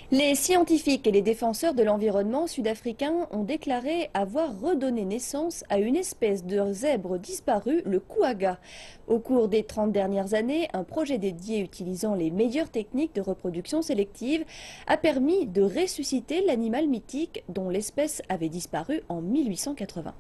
Les scientifiques et les défenseurs de l'environnement sud-africains ont déclaré avoir redonné naissance à une espèce de zèbre disparue, le quagga. Au cours des 30 dernières années, un projet dédié utilisant les meilleures techniques de reproduction sélective a permis de ressusciter l'animal mythique dont l'espèce avait disparu en 1880.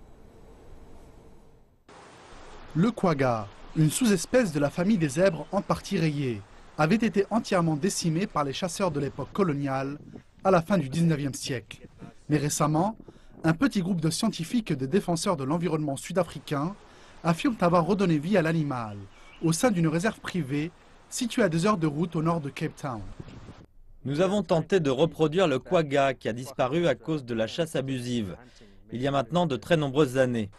Le quagga, une sous-espèce de la famille des zèbres en partie rayée, avait été entièrement décimé par les chasseurs de l'époque coloniale à la fin du 19e siècle. Mais récemment, un petit groupe de scientifiques et de défenseurs de l'environnement sud-africain affirment avoir redonné vie à l'animal au sein d'une réserve privée située à 2 heures de route au nord de Cape Town. Nous avons tenté de reproduire le quagga qui a disparu à cause de la chasse abusive, il y a maintenant de très nombreuses années.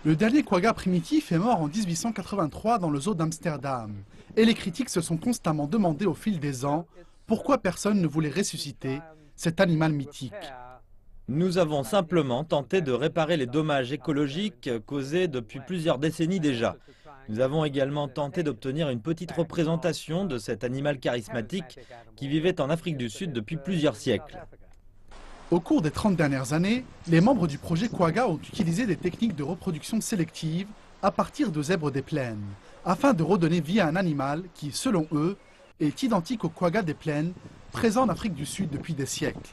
Le dernier quagga primitif est mort en 1883 dans le zoo d'Amsterdam. Et les critiques se sont constamment demandé au fil des ans pourquoi personne ne voulait ressusciter cet animal mythique. Nous avons simplement tenté de réparer les dommages écologiques causés depuis plusieurs décennies déjà. Nous avons également tenté d'obtenir une petite représentation de cet animal charismatique qui vivait en Afrique du Sud depuis plusieurs siècles. Au cours des 30 dernières années, les membres du projet quagga ont utilisé des techniques de reproduction sélective à partir de zèbres des plaines, afin de redonner vie à un animal qui, selon eux, est identique au quagga des plaines, présent en Afrique du Sud depuis des siècles.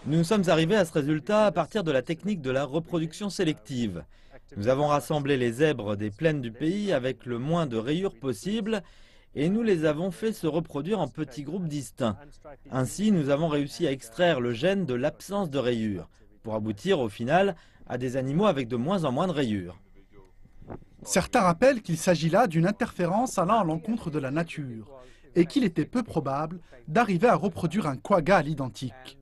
Nous sommes arrivés à ce résultat à partir de la technique de la reproduction sélective. Nous avons rassemblé les zèbres des plaines du pays avec le moins de rayures possible et nous les avons fait se reproduire en petits groupes distincts. Ainsi, nous avons réussi à extraire le gène de l'absence de rayures, pour aboutir au final à des animaux avec de moins en moins de rayures. Certains rappellent qu'il s'agit là d'une interférence allant à l'encontre de la nature et qu'il était peu probable d'arriver à reproduire un quagga à l'identique.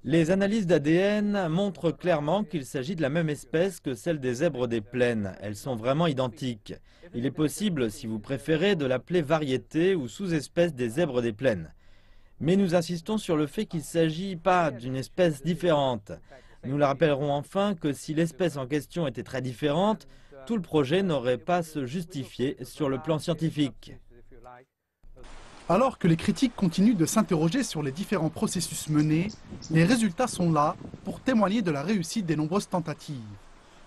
Les analyses d'ADN montrent clairement qu'il s'agit de la même espèce que celle des zèbres des plaines. Elles sont vraiment identiques. Il est possible, si vous préférez, de l'appeler variété ou sous-espèce des zèbres des plaines. Mais nous insistons sur le fait qu'il ne s'agit pas d'une espèce différente. Nous le rappellerons enfin que si l'espèce en question était très différente, tout le projet n'aurait pas à se justifier sur le plan scientifique. Alors que les critiques continuent de s'interroger sur les différents processus menés, les résultats sont là pour témoigner de la réussite des nombreuses tentatives.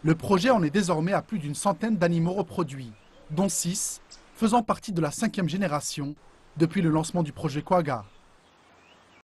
Le projet en est désormais à plus d'une centaine d'animaux reproduits, dont 6 faisant partie de la 5e génération depuis le lancement du projet quagga.